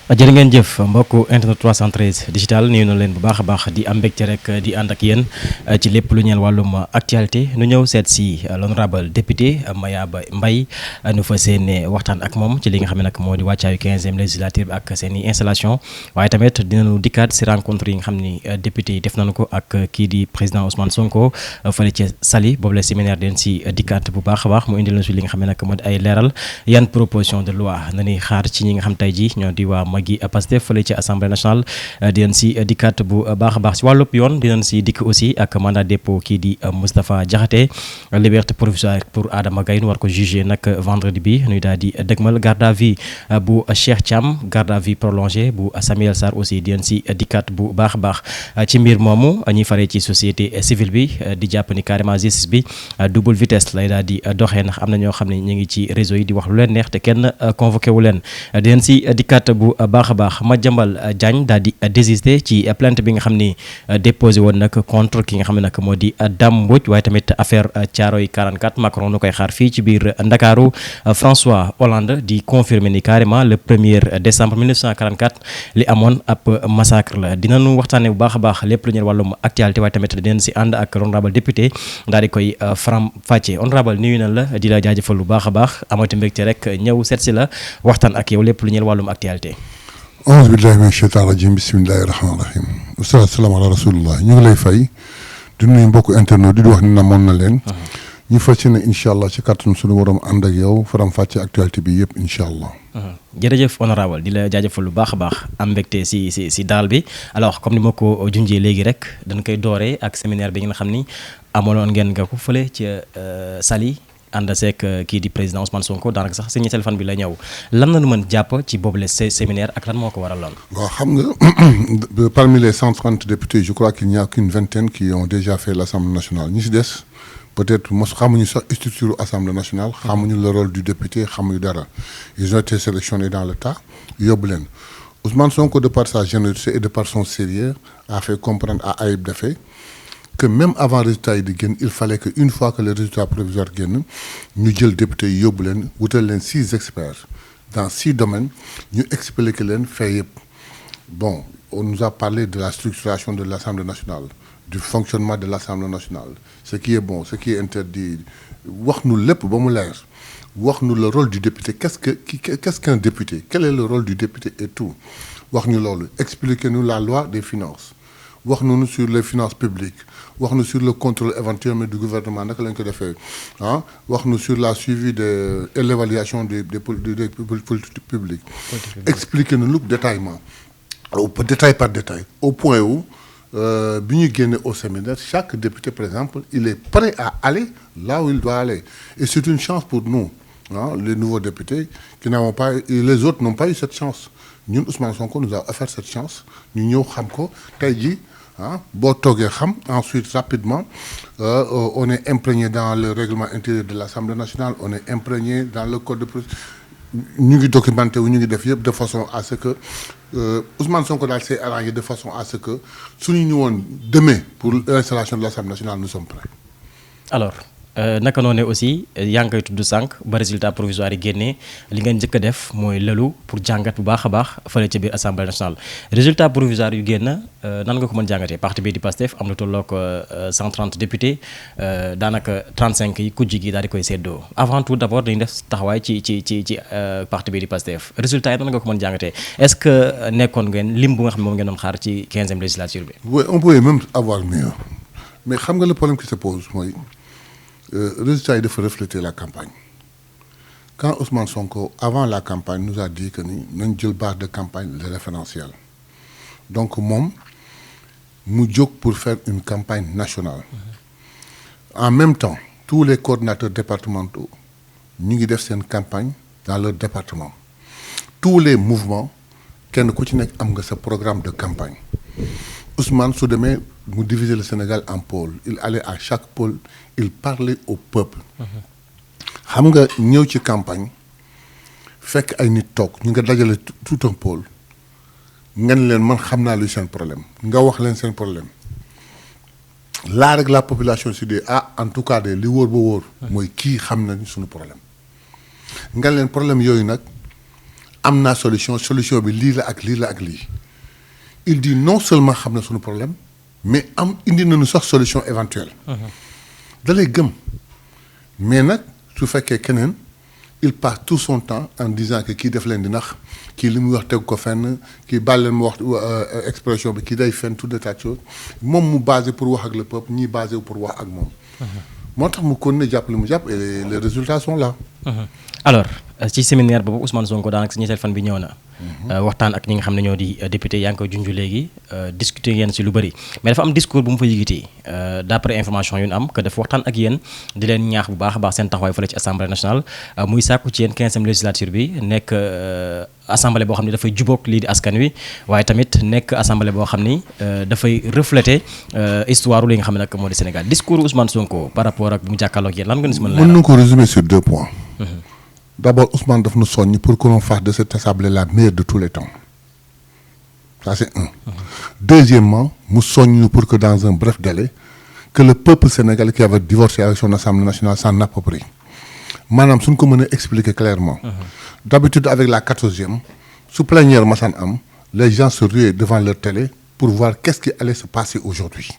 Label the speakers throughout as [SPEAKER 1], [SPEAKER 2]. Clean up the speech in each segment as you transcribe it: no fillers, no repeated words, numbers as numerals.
[SPEAKER 1] jërë ngeen jëf mbokku internet 313 digital nuyu na leen bu baax a baax di am mbégte rek di ànd ak yéen ci lépp lu ñeel wàllum actualité nu ñëw seet si l'honorable député Mayaba Mbaye nu fa seene waxtaan ak moom ci li nga xam ne nag moo di wàccaayu 15e législature bi ak seen i installation waaye tamit dinañu dikkaat si rencontre yi nga xam ni député yi def nañu ko ak kii di président Ousmane Sonko fële ci Saly boobu la séminaire den si dikkaat bu baax a baax mu indil na si li nga xam ne nag moo di ay leeral yan proposition de loi nañuy xaar ci ñi nga xam tey ji ñoo di waa gi Pastef fële ci assemblée nationale dinañ si dikkaat bu baax a baax si wàllub yoon dinañ si dikk aussi ak mandat dépôt kii di Moustapha Diakhaté liberté provisoire pour Adama Gaye nu war ko jugé nag vendredi bi nuy daal di dëgmal garde à vue bu Cheikh Thiam garde à vue prolongé bu Samuel Sarr aussi dinañ si dikkaat bu baax a baax ci mbir moomu ñuy faree ci société civile bi di jàpp ni carrément justice bi double vitesse lay daal di doxee ndax am na ñoo xam ne ñu ngi ci réseau yi di wax lu leen neex te kenn convoqué wu leen dinañ si dikkaat bu baax a baax Madiambal Diagne daal di désister ci plainte bi nga xam ni déposé woon nag contre ki nga xam ne nag moo di Dame Mbodj waaye tamit affaire Thiaroye 44 Macron nu koy xaar fii ci biir Ndakaaru François Hollande di confirmer ni carrément le 1er décembre 1944 li amoon ab massacre la dinañu waxtaane bu baax a baax lépp lu ñeel wàllum actualité waaye tamit dinañ si ànd ak honorable député daal di koy faram fàcce honorable nuyu na la di la jaajëfal bu baax a baax amati mbégte rek ñëw seet si la waxtaan ak yow lépp lu ñeel wàllum actualité.
[SPEAKER 2] auzu billahi min shaytaan rajim bismillahi rahmaani rahim wasalaatu salaam ala rasulillah ñu ngi lay fay di nuyu mbokku internet di wax ni namoon na leen ñu fas yéene incha allah ci kàttanu suñu waroom ànd ak yow faram fàcce actualité bi yëpp incha allah
[SPEAKER 1] jërëjëf honorable di la jaajëfal lu baax a baax am mbégte si daal bi alors comme ni ma ko junjee léegi rek dañ koy dooree ak séminaire bi nga xam ni amaloon ngeen nga ko fële ci Saly ànd seek kii di président Ousmane Sonko daanaka sax si téléphone bi la ñëw lan la ñu mën jàpp ci boobule séminaire ak lan moo ko waraloon.
[SPEAKER 2] waaw xam nga parmi les 130 députés je crois qu'il n'y a qu'une vingtaine qui ont déjà fait l'Assemblée nationale ñi si des peut-être mos xamuñu sax structure Assemblée nationale xamuñu le rôle du député xamuñu dara ils ont été sélectionnés dans le tas yóbbu leen Ousmane Sonko de par sa générosité et de par son sérieux a fait comprendre à Ayib Daffé que même avant résultat yi di génn il fallait que une fois que le résultat provisoire génn ñu jël député yi yóbbu leen wutal leen 6 experts dans 6 domaines ñu expliquer leen fait yëpp bon on nous a parlé de la structuration de l'Assemblée nationale du fonctionnement de l'Assemblée nationale ce qui est bon ce qui est interdit wax nu lépp ba mu leer wax nu le rôle du député qu'est-ce qu'un député quel est le rôle du député et tout wax ñu loolu expliquer nous la loi des finances wax nañu sur les finances publiques wax na sur le contrôle éventuel du gouvernement naka lañ ko defee ah wax na sur la suivi et l'évaluation des politiques publiques expliquer nañu détaillement détail par détail au point où bi ñu génne au séminaire chaque député par exemple il est prêt à aller là où il doit aller et c'est une chance pour nous les nouveaux députés qui n'ont pas les autres n'ont pas eu cette chance ñun Ousmane Sonko nous a offert cette chance ñu ñëw xam ko tey jii boo toogee xam ensuite rapidement on est imprégné dans le règlement intérieur de l'Assemblée nationale on est imprégné dans le code de procédure ñu ngi documenté wu ñu ngi def yëpp de façon à ce que Ousmane Sonko daal s'est arrangé de façon à ce que suñu ñëwoon demain pour l'installation de l'Assemblée nationale nous sommes prêts.
[SPEAKER 1] Alors naka noonu aussi yaa ngi koy tudd sànq ba résultat provisoire yi génnee li nga njëkk a def mooy lëlu pour jàngat bu baax a baax fële ci biir assemblée nationale résultat provisoire yu génn nan nga ko mën jàngatee parti bi di Pastef am na tolloog 130 députés daanaka 35 yi kujj gi daal di koy séddoo avant tout d'abord dañuy def taxawaay ci parti bi di Pastef résultat yi nan nga ko mën jàngatee est-ce que nekkoon ngeen lim bu nga xam ne moom ngeen doon xaar ci 15e législature bi.
[SPEAKER 2] oui on pouvait même avoir mieux mais xam nga le problème qui se pose mooy. résultat yi dafa refléter la campagne quand Ousmane Sonko avant la campagne nous a dit que ni nañ jël base de campagne le référentiel donc moom mu jóg pour faire une campagne nationale en même temps tous les coordinateurs départementaux ñu ngi def seen campagne dans leur département tous les mouvements kenn ku ci nekk am nga sa programme de campagne Ousmane su demee mu diviser le Sénégal en pôles il allait à chaque pôle il parlait au peuple xam nga ñëw ci campagne fekk ay nit toog ñu nga dajale tout un pôle ngeen leen man xam naa luy seen problème nga wax leen seen problème là rek la population si dit en tout cas de li wóor ba wóor mooy kii xam nañ suñu problème ngeen leen problème yooyu nag am naa solution bi lii la ak lii la ak lii il dit non seulement xam na suñu problème mais indi nañu sax solution éventuelle da lay gëm mais nag su fekkee keneen il passe tout son temps en disant que kii def leen di nax kii li muy wax tegu ko fenn kii baal leen mu wax expression bi kii day fenn tout de tas de choses moom mu basé pour wax ak le peuple ñii basé pour wax ak moom moo tax mu continuer jàpp li mu jàpp et les résultats sont là
[SPEAKER 1] alors ci séminaire boobu Ousmane Sonko daanaka si ñetteel fan bi ñëw na waxtaan ak ñi nga xam ne ñoo di député yaa ngi koy junj léegi discuter ngeen si lu bëri mais dafa am discours bu mu fa yëgitee d'après information yu ñu am que dafa waxtaan ak yéen di leen ñaax bu baax a baax seen taxawaay fële ci assemblée nationale muy sàkku ci yéen 15e législature bi nekk assemblée boo xam ne dafay jubóog lii di askan wi waaye tamit nekk assemblée boo xam ni dafay refléter histoire li nga xam ne nag moo di Sénégal discours Ousmane Sonko par rapport ak bu mu jàkkaarloog yéen lan nga si mën
[SPEAKER 2] mën na ko résumer sur 2 points. D'abord, Ousmane daf nous soigne pour que l'on fasse de cette assemblée la meilleure de tous les temps. Ça, c'est un. Deuxièmement, nous soignons pour que dans un bref délai, que le peuple sénégalais qui avait divorcé avec son Assemblée nationale s'en approprie. Madame, si nous pouvons expliquer clairement. D'habitude, avec la 14e, sous plénière Massan Am, les gens se ruaient devant leur télé pour voir qu'est-ce qui allait se passer aujourd'hui.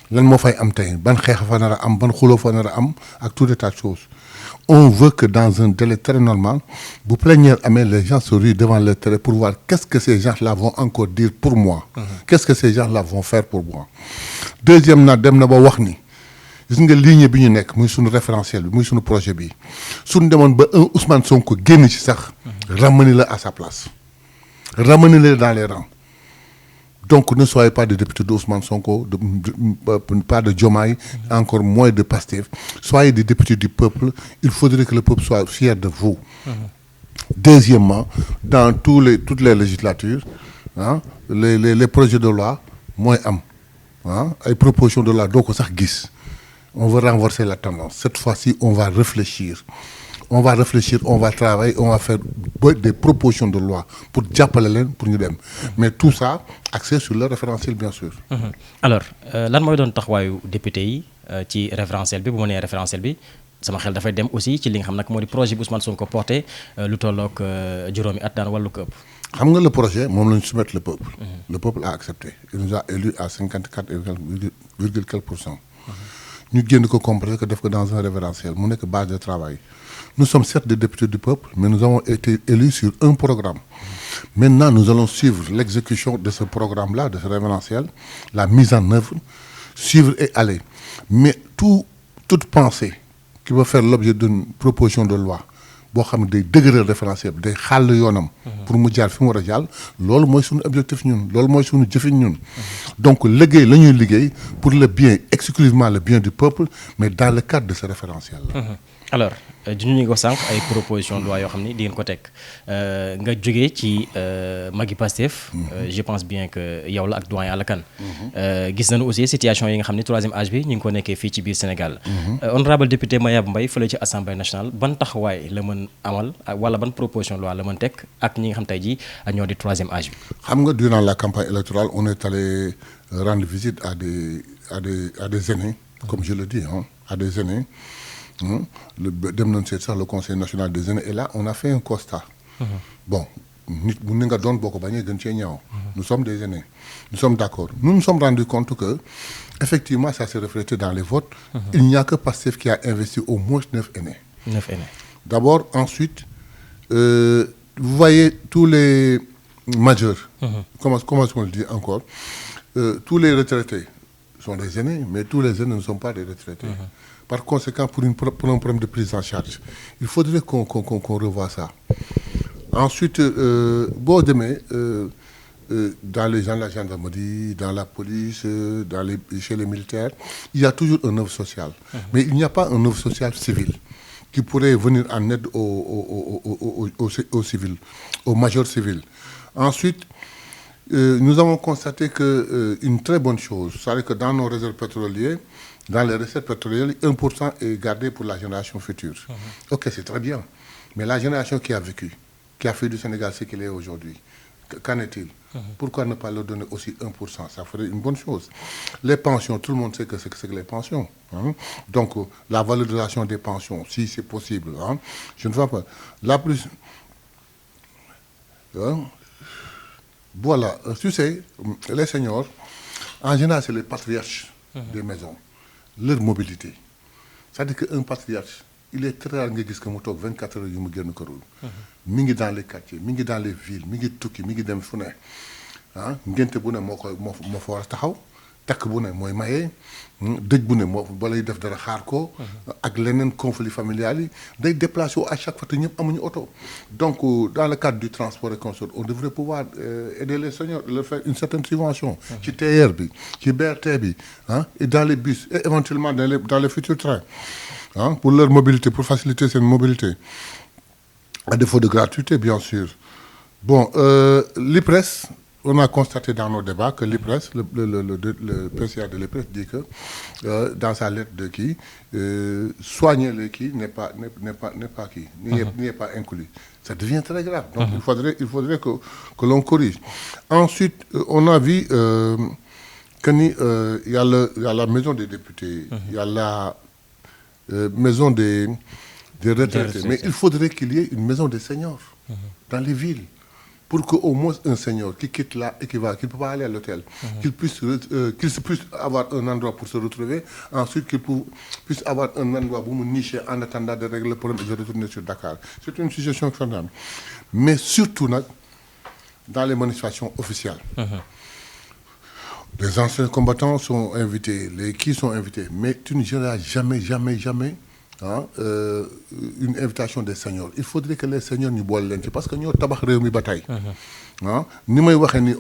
[SPEAKER 2] Lan moo fay am tey ban xeex fa nar a am ban xuloo fa nar a am ak tout des tas de choses on veut que dans un délai très normal bu plénière amee les gens se ruent devant leur télé pour voir qu'est-ce que ces gens-là vont encore dire pour moi qu'est-ce que ces gens-là vont faire pour moi deuxième na dem na ba wax ni gis nga ligne bi ñu nekk muy suñu référentiel bi muy suñu projet bi suñu demoon ba un Ousmane Sonko génn ci sax ramenez-le à sa place ramenez-le dans les rangs. Donc ne soyez pas des députés d'Ousmane Sonko, pas de Diomaye, encore moins de Pastef. Soyez des députés du peuple. Il faudrait que le peuple soit fier de vous. Deuxièmement, dans toutes les législatures, hein, les projets de loi, moins am, hein, les propositions de loi, donc ça guise. On veut renverser la tendance. Cette fois-ci, on va réfléchir. On va réfléchir, on va travailler, on va faire des propositions de loi pour jàppale leen pour ñu dem mais tout ça axé sur le référentiel bien sûr.
[SPEAKER 1] Alors lan mooy doon taxawaayu député yi ci référentiel bi bu ma nee référentiel bi sama xel dafay dem aussi ci li nga xam nag moo di projet bi Ousmane Sonko porté lu tolloog juróomi at daan wàllu këpp.
[SPEAKER 2] xam nga le projet moom la ñu soumettre le peuple. Le peuple a accepté. Il nous a élus à 54,4%. ñu génn ko comprendre que def ko dans un référentiel mu nekk base de travail. Nous sommes certes des députés du peuple, mais nous avons été élus sur un programme. Maintenant, nous allons suivre l'exécution de ce programme-là, de ce référentiel, la mise en œuvre, suivre et aller. Mais toute pensée qui va faire l'objet d'une proposition de loi, boo xam ne day dëgëral référentiel bi day xàll yoonam pour mu jaar fi mu war a jàll loolu mooy suñu objectif ñun loolu mooy suñu jëfin ñun donc liggéey la ñuy liggéey pour le bien exclusivement le bien du peuple mais dans le cadre de ce référentiel là.
[SPEAKER 1] Alors juñu ñu ko sànq ay proposition de loi yoo xam ni di ngeen ko teg nga jógee ci Maggi Pastef je pense bien que yow la ak doyen Alakan gis nañu aussi situation yi nga xam ni troisième âge bi ñu ngi ko nekkee fii ci biir Sénégal honorable député Mayab Mbaye fële ci assemblée nationale ban taxawaay la mën amal wala ban proposition de loi la mën teg ak ñi nga xam tey ji ñoo di troisième âge bi.
[SPEAKER 2] xam nga durant la campagne électorale on est allé rendre visite à des aînés comme je le dis à des aînés. dem nañ seet sax le conseil national des aînés et là on a fait un constat. Bon nit bu ni nga doon boo ko bañee gën cee ñaaw. Nous sommes des aînés nous sommes d'accord nous nous sommes rendus compte que effectivement ça s'est reflété dans les votes. Il n'y a que Pastef qui a investi au moins 9 aînés.
[SPEAKER 1] 9 aînés.
[SPEAKER 2] D'abord ensuite vous voyez tous les majeurs. Comment on le dit encore tous les retraités sont des aînés mais tous les aînés ne sont pas des retraités. Par conséquent, pour un problème de prise en charge, il faudrait qu'on revoie ça. Ensuite, bon, demain, dans les gens de la gendarmerie, dans la police, chez les militaires, il y a toujours un œuvre sociale. Mais il n'y a pas un œuvre sociale civil qui pourrait venir en aide aux civils, aux majors civils. Ensuite, nous avons constaté une très bonne chose, c'est-à-dire que dans nos réserves pétrolières, dans les recettes pétrolières, 1% est gardé pour la génération future. Ok, c'est très bien. Mais la génération qui a vécu, qui a fait du Sénégal ce qu'il est aujourd'hui, qu'en est-il? Pourquoi ne pas leur donner aussi 1%? Ça ferait une bonne chose. Les pensions, tout le monde sait que c'est que les pensions. Donc, la valorisation des pensions, si c'est possible. Je ne vois pas. Hein. Voilà, tu sais, les seniors, en général, c'est les patriarches des maisons, leur mobilité. C'est-à-dire qu'un patriarche, il est très rare que mu toog 24 heures yu mu génn këram. Mi ngi dans les quartiers, mi ngi dans les villes, mi ngi tukki, mi ngi dem fu ne. Ah ngénte bu ne moo fa war a taxaw takk bu ne mooy maye dëj bu ne moo balay def dara xaar ko. ak leneen conflit familial yi day déplacé wu à chaque fois te ñëpp amuñu oto. donc dans le cadre du transport et consort on devrait pouvoir aider les seniors leur faire une certaine subvention. ci TER bi ci BRT bi et dans les bus et éventuellement dans les futurs trains pour leur mobilité pour faciliter cette mobilité à défaut de gratuité bien sûr. Bon l'IPRES. On a constaté dans nos débats que l'IPRES, le PCA de l'IPRES dit que dans sa lettre de qui, soigner les qui n'est pas qui, n'y est pas inclus. Ça devient très grave. Donc il faudrait que l'on corrige. Ensuite, on a vu qu'il y a la maison des députés, il y a la maison des retraités, mais il faudrait qu'il y ait une maison des seniors dans les villes. Pour qu'au moins un senior qui quitte là et qui ne peut pas aller à l'hôtel, qu'il puisse avoir un endroit pour se retrouver, ensuite qu'il puisse avoir un endroit pour me nicher en attendant de régler le problème et de retourner sur Dakar. C'est une situation extraordinaire. Mais surtout, dans les manifestations officielles, les anciens combattants sont invités, les qui sont invités, mais tu ne diras jamais une invitation des seniors. Il faudrait que les seniors nous boivent l'entrée parce que nous avons bataille.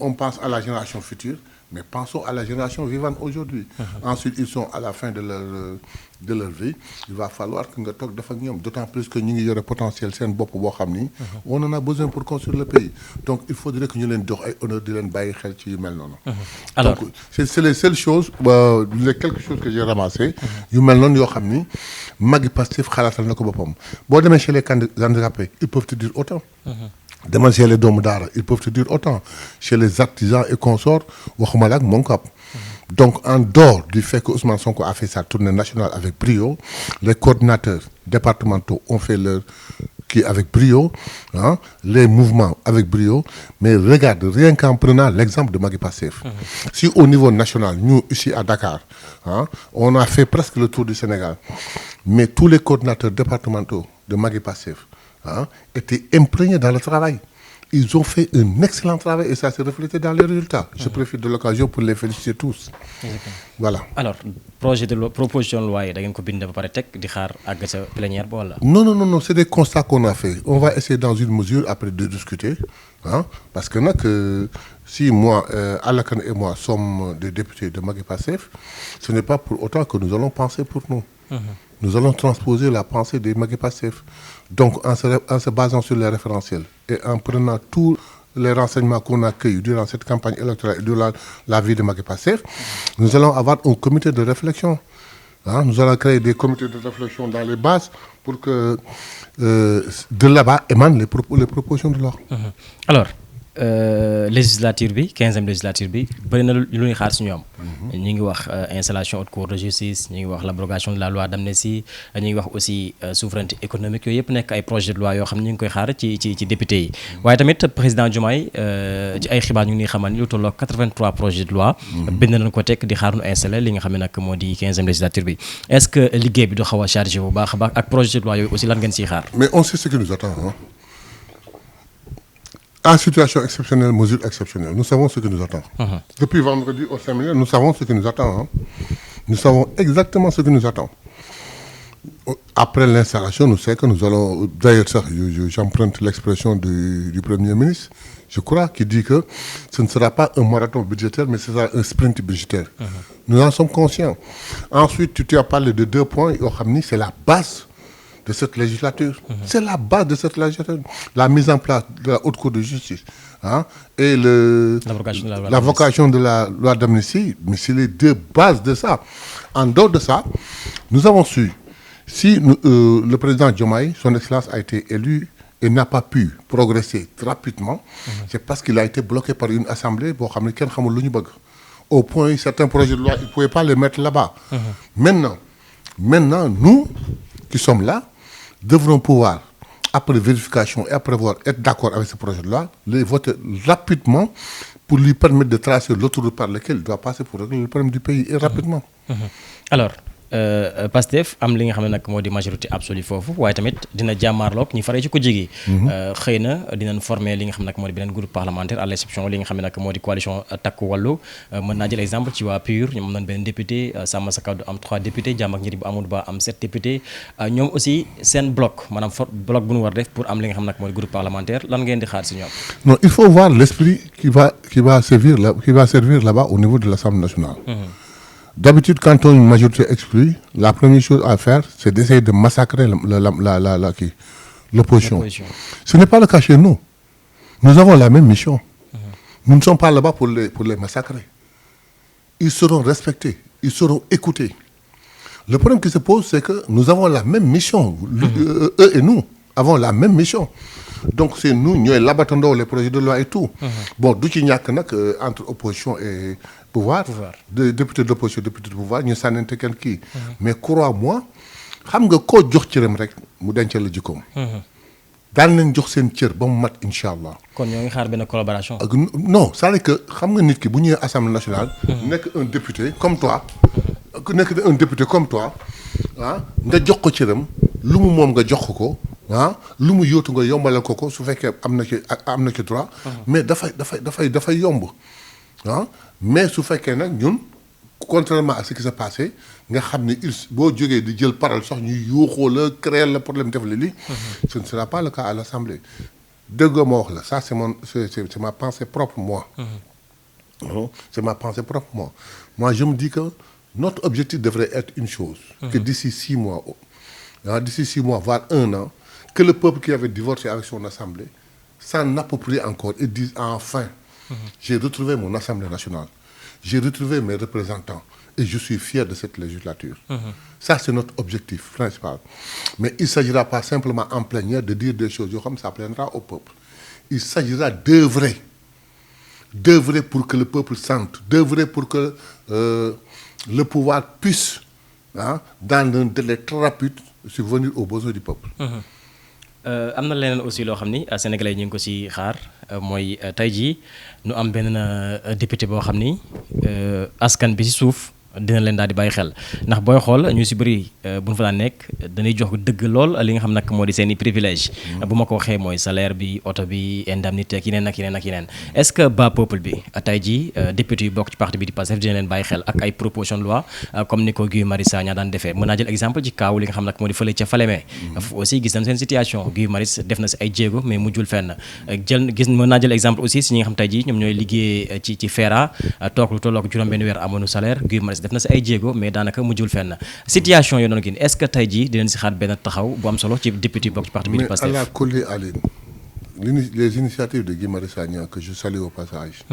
[SPEAKER 2] On pense à la génération future, mais pensons à la génération vivante aujourd'hui. Ensuite, ils sont à la fin de leur vie. Il va falloir que nous toquions, d'autant plus que nous avons un potentiel, c'est un bon pouvoir. On en a besoin pour construire le pays. Donc, il faudrait que nous les honneur de les Alors, c'est les seules choses, les quelques choses que j'ai ramassées. Magi Pastef xalaatal na ko boppam boo demee chez les handicapés ils peuvent te dire autant. Demal chez les doomu daara ils peuvent te dire autant. Chez les artisans et consorts waxuma la ak Moncap. Donc en dehors du fait que Ousmane Sonko a fait sa tournée nationale avec brio, les coordinateurs départementaux ont fait leur avec brio, les mouvements avec brio, mais regarde, rien qu'en prenant l'exemple de Magi Pastef, si au niveau national, nous ici à Dakar, on a fait presque le tour du Sénégal, mais tous les coordinateurs départementaux de Magi Pastef étaient imprégnés dans le travail. Ils ont fait un excellent travail et ça s'est reflété dans les résultats. Je profite de l'occasion pour les féliciter tous. Voilà.
[SPEAKER 1] Alors, proposition de loi, vous avez dit plénière.
[SPEAKER 2] Non, c'est des constats qu'on a fait. On va essayer dans une mesure après de discuter. Parce que si moi, Alakan et moi sommes des députés de Magi Pastef, ce n'est pas pour autant que nous allons penser pour nous. Nous allons transposer la pensée des Magi Pastef. Donc, en se basant sur les référentiels et en prenant tous les renseignements qu'on a accueillis durant cette campagne électorale et durant la vie de Magi Pastef, nous allons avoir un comité de réflexion. Nous allons créer des comités de réflexion dans les bases pour que de là-bas émanent les propositions de loi.
[SPEAKER 1] Alors, législature bi 15e législature bi bari na lu ñuy xaar ci ñoom ñi ngi wax installation haute cour de justice ñi ngi wax l'abrogation de la loi d'amnistie ñi ngi wax aussi souveraineté économique yooyu yëpp nekk ay projet de loi yoo xam ne ñu ngi koy xaar ci député yi waaye tamit président Diomaye ci ay xibaar ñu ngi xamal ni lu tolloo 83 projets de loi bind nañ ko tekk di xaar nu installé li nga xam ne nag moo di 15e législature bi est-ce que liggéey bi du xaw a chargé bu baax a baax ak projet de loi yooyu aussi lan ngeen ciy xaar.
[SPEAKER 2] Mais on sait ce qui nous attend. En situation exceptionnelle, mesure exceptionnelle, nous savons ce qui nous attend. Depuis vendredi au 5 mai, nous savons ce qui nous attend. Nous savons exactement ce qui nous attend. Après l'installation, nous savons que nous allons... D'ailleurs, j'emprunte l'expression du Premier ministre, je crois, qui dit que ce ne sera pas un marathon budgétaire, mais ce sera un sprint budgétaire. Nous en sommes conscients. Ensuite, tu as parlé de 2 points. C'est la base de cette législature. C'est la base de cette législature. La mise en place de la haute cour de justice et l'avocation de la loi d'amnistie, mais c'est les 2 bases de ça. En dehors de ça, nous avons su, si le président Diomaye, son excellence, a été élu et n'a pas pu progresser rapidement, c'est parce qu'il a été bloqué par une assemblée au point où certains projets de loi, il ne pouvait pas les mettre là-bas. Maintenant, nous qui sommes là, devront pouvoir après vérification et après être d'accord avec ce projet de loi, les voter rapidement pour lui permettre de tracer l'autoroute par laquelle il doit passer pour régler le problème du pays et rapidement.
[SPEAKER 1] Alors Pastef am li nga xam ne nag moo di majorité absolue foofu waaye tamit dina jàmmaarloog ñi faree ci ko jigi xëy na dinañ former li nga xam ne nag moo di beneen groupe parlementaire à l'exception li nga xam ne nag moo di coalition takku wàllu mën naa jël exemple ci waa PUR ñoom am nañ benn député Sàmm Sa Kàddu am 3 députés Jàmm ak Njariñ bu Amadou Ba am 7 députés ñoom aussi seen bloc maanaam bloc bu ñu war def pour am li nga xam ne nag moo di groupe parlementaire lan ngeen di xaar si ñoom.
[SPEAKER 2] Non, il faut voir l'esprit qui va servir là-bas au niveau de l'Assemblée nationale. D'habitude, quand on a une majorité exclue, la première chose à faire, c'est d'essayer de massacrer l'opposition. Ce n'est pas le cas chez nous. Nous avons la même mission. Nous ne sommes pas là-bas pour les massacrer. Ils seront respectés, ils seront écoutés. Le problème qui se pose, c'est que nous avons la même mission. Eux et nous avons la même mission. Donc c'est nous, nous l'abattons les projets de loi et tout. Bon, d'où il n'y a entre opposition et pouvoir. De députés de l'opposition, députés de pouvoir, nous sommes quelqu'un qui. Mais crois-moi, xam nga koo jox cëram rek mu dencal la jikkoom. daan nañ jox seen cër ba mu mat incha allah.
[SPEAKER 1] kon ñoo ngi xaar benn collaboration.
[SPEAKER 2] Non, c'est-à-dire que xam nga nit ki bu ñëwee assemblée nationale. nekk un député comme toi. nekk un député comme toi ah nga jox ko cëram lu mu moom nga jox ko ah lu mu yóotu nga yombalal ko su fekkee am na ci droit. mais dafay yomb ah mais su fekkee nag ñun contrairement à ce qui s'est passé nga xam ne boo jógee di jël parole sax ñu yuuxoo la créer le problème def la lii. ce ne sera pas le cas à l'Assemblée. dëgg ma wax la ça c'est ma pensée propre moi. C'est ma pensée propre moi. Moi je me dis que notre objectif devrait être une chose. Que d'ici 6 mois, voire 1 an, que le peuple qui avait divorcé avec son assemblée s'en approprie encore et dise enfin, j'ai retrouvé mon assemblée nationale, j'ai retrouvé mes représentants et je suis fier de cette législature. Ça c'est notre objectif principal. Mais il ne s'agira pas simplement en plénière de dire des choses comme ça plaindra au peuple. Il s'agira d'œuvrer pour que le peuple sente, d'œuvrer pour que le pouvoir puisse, dans un délai très rapide, subvenir aux besoins du peuple.
[SPEAKER 1] am na leneen aussi loo xam ni sénégalais yi ñu ngi ko ci xaar mooy tey jii nu am benn député boo xam ni askan bi ci suuf dina leen daal di bàyyi xel ndax booy xool ñu ci bëri bu ñu fa daan nekk dañuy jox dëgg lool li nga xam nag moo di seen i privilège bu ma ko waxee mooy salaire bi oto bi indemnité ak yeneen ak yeneen est-ce que bas peuple bi tey jii député yu bokk ci parti bi di Pastef dina leen bàyyi xel ak ay proposition de loi comme ni ko Guy Marius Sagna daan defee mën naa jël exemple ci kaaw li nga xam nag moo di fële ca Falémé aussi gis nañ seen situation Guy Marius def na ci ay jéego mais mujjul fenn mën naa jël exemple aussi si ñi nga xam tey jii ñoom ñooy liggéey ci FERA toog lu tollook juróom-benn weer amoonu salaire Guy Marius def na ci ay jéego mais daanaka mujjul fenn situation yoo doon gis est-ce que tey jii dinañ ci xaar benn taxaw bu am solo ci député bokk ci parti bi di Pastef.
[SPEAKER 2] Mais à la collée Aline, les initiatives de Guy Marius Sagna que je salue au passage,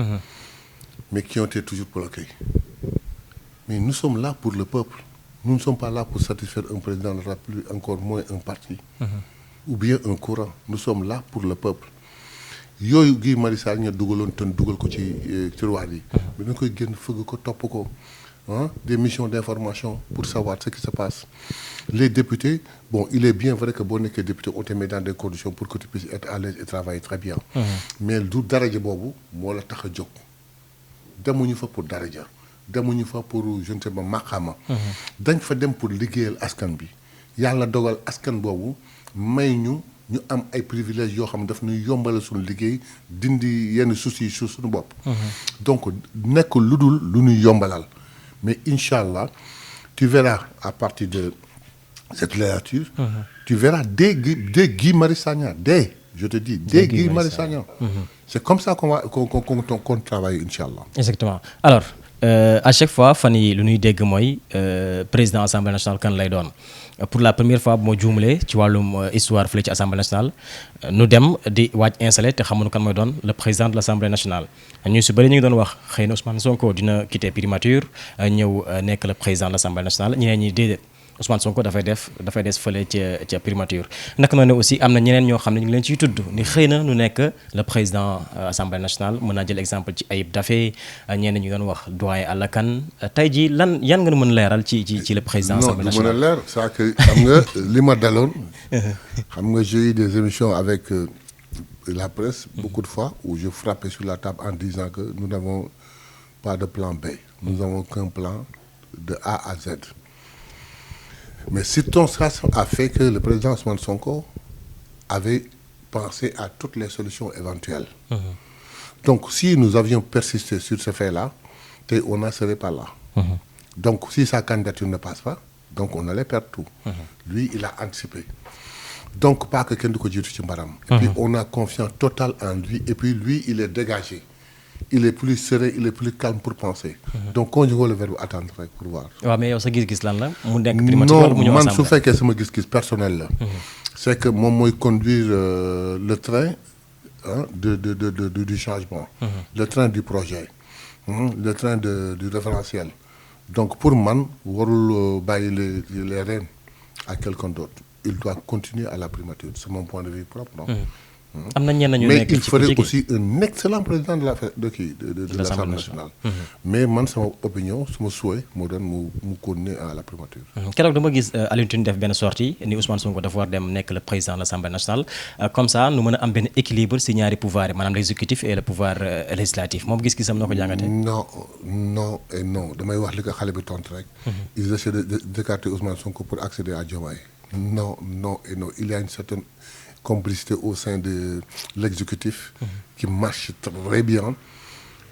[SPEAKER 2] mais qui ont été toujours bloquées. Mais nous sommes là pour le peuple. Nous ne sommes pas là pour satisfaire un président de la République, encore moins un parti, ou bien un courant. Nous sommes là pour le peuple. yooyu Guy Marius Sagna dugaloon te dugal ko ci tiroir yi. mais dañ koy génn fëgg ko topp ko. Des missions d'information pour savoir ce qui se passe. Les députés, bon, il est bien vrai que bon que député on te met dans des conditions pour que tu puisses être à l'aise et travailler très bien. Mais du daraja boobu moo la tax a jóg. demuñu fa pour daraja demuñu fa pour je ne sais pas maqaama. dañ fa dem pour liggéeyal askan bi. yàlla dogal askan boobu may ñu am ay privilèges yoo xam ne daf ñuy yombal suñu liggéey dindi yenn soucis su suñu bopp. donc nekk lu dul lu ñuy yombalal. Mais Inch'Allah, tu verras à partir de cette législature, tu verras des Guy Marius Sagna, je te dis, des Guy Marius Sagna. C'est comme ça qu'on travaille, Inch'Allah.
[SPEAKER 1] Exactement. Alors, à chaque fois, Fanny, lu ñuy dégg mooy président Assemblée nationale kan lay doon. Pour la première fois bu ma juumalee ci wàllum histoire fële ci Assemblée nationale nu dem di waaj installé te xamuñu kan mooy doon le président de l'Assemblée nationale ñu si bëri ñu ngi doon wax xëy na Ousmane Sonko dina quitter primature ñëw nekk le président de l'Assemblée nationale ñeneen ñi déedéet Ousmane Sonko dafay des fële ca primature naka noonu aussi am na ñeneen ñoo xam ne ñu ngi leen ciy tudd ni xëy na nu nekk le président assemblée nationale mën naa jël exemple ci Ayib Daffé ñeneen ñu doon wax doyen Alla Kane tey jii yan nga mën leeral ci le président assemblée nationale.
[SPEAKER 2] non du mën a leer c'est que xam nga li ma daloon. xam nga j'ai eu des émissions avec la presse beaucoup de fois où je frappais sur la table en disant que nous n'avons pas de plan B. Nous n'avons qu'un plan de A à Z. Mais circonstance a fait que le président Ousmane Sonko avait pensé à toutes les solutions éventuelles. Donc si nous avions persisté sur ce fait-là, on n'en serait pas là. Donc si sa candidature ne passe pas, donc on allait perdre tout. Lui, il a anticipé. Donc pas que kenn du ko jiitu ci mbaram. Et puis on a confiance totale en lui. Et puis lui, il est dégagé. Il est plus serein, il est plus calme pour penser. Donc conjuguons le verbe attendre rek pour voir.
[SPEAKER 1] waaw mais yow sa gis-gis lan la mu nekk primature wala mu ñëw
[SPEAKER 2] non man su fekkee sama gis-gis personnel la. c'est que moom mooy conduire le train du changement. Le train du projet. Le train du référentiel. Donc pour man warul bàyyi les rênes à quelqu'un d'autre. Il doit continuer à la primature. C'est mon point de vue propre, non?
[SPEAKER 1] am na ñenn ñu
[SPEAKER 2] mais
[SPEAKER 1] nekk
[SPEAKER 2] il
[SPEAKER 1] ci
[SPEAKER 2] ferait
[SPEAKER 1] politique
[SPEAKER 2] aussi un excellent président de l'Assemblée nationale. Mais man sama opinion sama souhait moo doon mu continuer à la primature.
[SPEAKER 1] keroog dama gis Alioune Tine def benn sortie ni Ousmane Sonko dafa war dem nekk le président de l'Assemblée nationale comme ça nu mën a am benn équilibre si ñaari pouvoir yi maanaam l'exécutif et le pouvoir législatif moom gis-gisam noo ko jàngatee.
[SPEAKER 2] non et non damay wax li ko xale bi tontu rek. ils essaient d'écarter Ousmane Sonko pour accéder à Diomaye. Non et non il y a une certaine complicité au sein de l'exécutif qui marche très bien.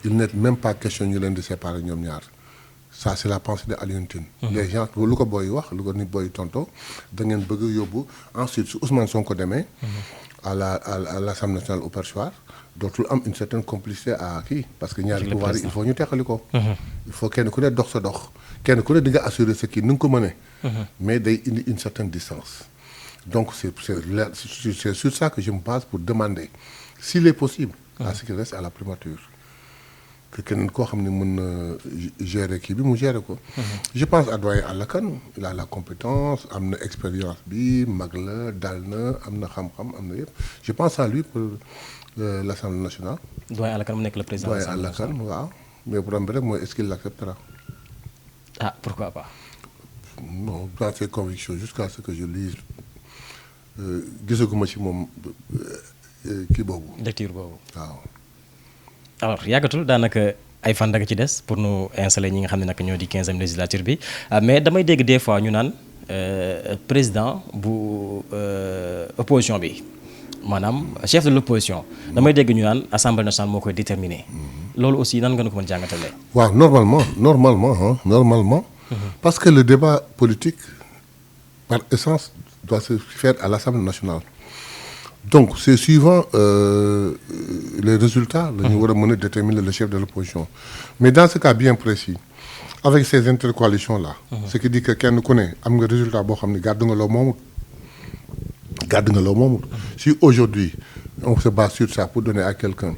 [SPEAKER 2] Il n'est même pas question ñu leen di séparer ñoom ñaar. Ça c'est la pensée de Alioune Tine. Les gens lu ko booy wax lu ko nit booy tonto da ngeen bëgg yóbbu ensuite su Ousmane Sonko demee à l'Assemblée nationale au perchoir dootul am une certaine complicité à kii parce que ñaari pouvoir yi il faut ñu teqali ko. il faut kenn ku ne dox sa dox kenn ku ne di nga assurer sa kii ni nga ko mënee. mais day indi une certaine distance. Donc c'est sur ça que je me base pour demander s'il est possible à ce qu'il reste à la primature que keneen koo xam ne mën na gérer kii bi mu gérer ko. Je pense à doyen Alla Kane il a la compétence am na expérience bi mag la dal na am na xam-xam am na yëpp je pense à lui pour l'Assemblée nationale.
[SPEAKER 1] doyen Alla Kane mu nekk le président de l'Assemblée nationale.
[SPEAKER 2] doyen Alla Kane waaw mais problème bi rek mooy est-ce qu'il l'acceptera.
[SPEAKER 1] Ah pourquoi pas.
[SPEAKER 2] Non dans ses convictions jusqu'à ce que je lise. gisaguma ci moom kii boobu.
[SPEAKER 1] lecture boobu.
[SPEAKER 2] waaw.
[SPEAKER 1] alors yàggatul daanaka ay fan danga ci des pour nu installer ñi nga xam ne nag ñoo di 15e législature bi mais damay dégg des fois ñu naan président bu opposition bi maanaam chef de l'opposition. damay dégg ñu naan assemblée nationale moo koy déterminer. loolu aussi nan nga ko mën jàngatalee.
[SPEAKER 2] waaw normalement. Parce que le débat politique par essence doit se faire à l'Assemblée nationale. Donc c'est suivant les résultats la ñu war a mën a déterminer le chef de l'opposition. Mais dans ce cas bien précis avec ces intercoalitions là. ce qui dit que kenn ku ne am nga résultat boo xam ne gàddu nga loo moomut. Si aujourd'hui on se base sur ça pour donner à quelqu'un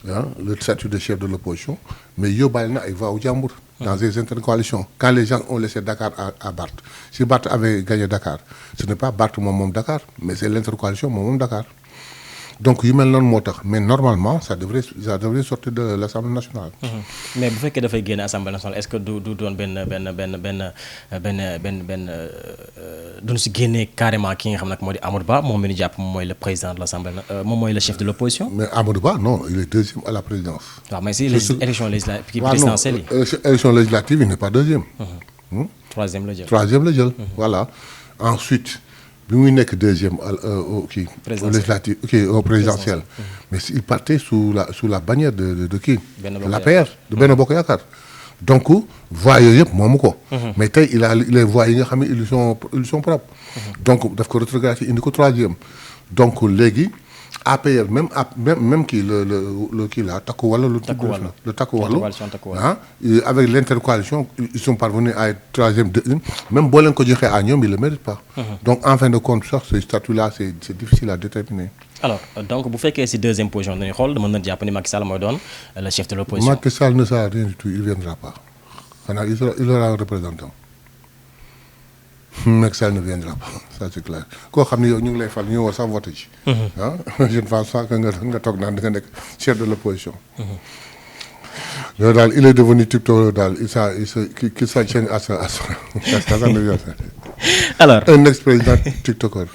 [SPEAKER 2] le statut de chef de l'opposition mais yóbbaale na ay voix u jàmbur. Dans des intercoalitions quand les gens ont laissé Dakar à Barth si Barth avait gagné Dakar ce n'est pas Barth moom Dakar mais c'est l'intercoalition moom Dakar donc yu mel noonu moo tax mais normalement ça devrait sortir de l'Assemblée nationale.
[SPEAKER 1] mais bu fekkee dafay génne Assemblée nationale est-ce que du doon benn duñ si génnee carrément ki nga xam nag moo di Amadou Ba moom mi ñu jàpp moom mooy le président de l'Assemblée moom mooy le chef de l'opposition.
[SPEAKER 2] mais Amadou Ba non il est deuxième à la présidence.
[SPEAKER 1] waaw mais si élection législative présidentielle yi.
[SPEAKER 2] élection législative il n'est pas deuxième.
[SPEAKER 1] troisième la jël.
[SPEAKER 2] Voilà ensuite. bi muy nekk deuxième au législatif au présidentiel mais il partait sous la bannière de qui de l'APR de Benno Bokk Yaakaar donc voix yooyu yëpp moomu ko mais tey il a les voix yi nga xam ne ils sont propres donc daf ko rétrogradé indi ko troisième donc léegi APR même kii le kii là takku wàllu le takku wàllu avec l'intercoalition ils sont parvenus à être troisième deuxième même boo leen ko joxee à ñoom ils le méritent pas. Donc en fin de compte sax ce statut là c'est difficile à déterminer. Alors
[SPEAKER 1] donc bu fekkee ci deuxième position dañuy xool mën na jàpp ni Macky Sall mooy doon le chef de l'opposition.
[SPEAKER 2] Macky Sall ne sera rien du tout il viendra pas xanaa il aura un représentant. mais ça ne viendra pas ça c'est clair koo xam ne yow ñu ngi lay fal ñu war sax voté ci. Je ne pense pas que nga toog naan da nga nekk chef de l'opposition. Yow daal il est devenu TikTok daal qu'il s'enchaîne à ça ne vient pas.
[SPEAKER 1] alors
[SPEAKER 2] un ex-président TikToker.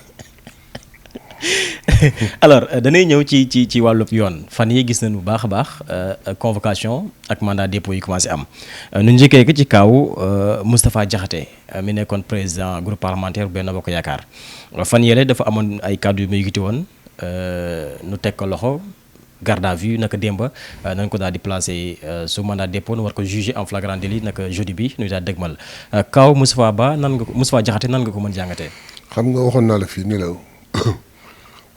[SPEAKER 1] alors danay ñëw ci wàllub yoon fan yi gis nañu bu baax a baax convocation ak mandat dépôt yi commencé am nu njëkkee ko ci kaw Moustapha Diakhaté mi nekkoon président groupe parlementaire Benno Bokk Yaakaar fan yële dafa amoon ay kàddu yu muy yëkkati woon nu teg ko loxo garde à vue naka démba nañ ko daal di placé su mandat dépôt nu war ko juger en flagrant délit naka jeudi bi nuy daal dëgmal kaw Moustapha Diakhaté nan nga ko mën jàngatee.
[SPEAKER 2] xam nga waxoon naa la fii ni la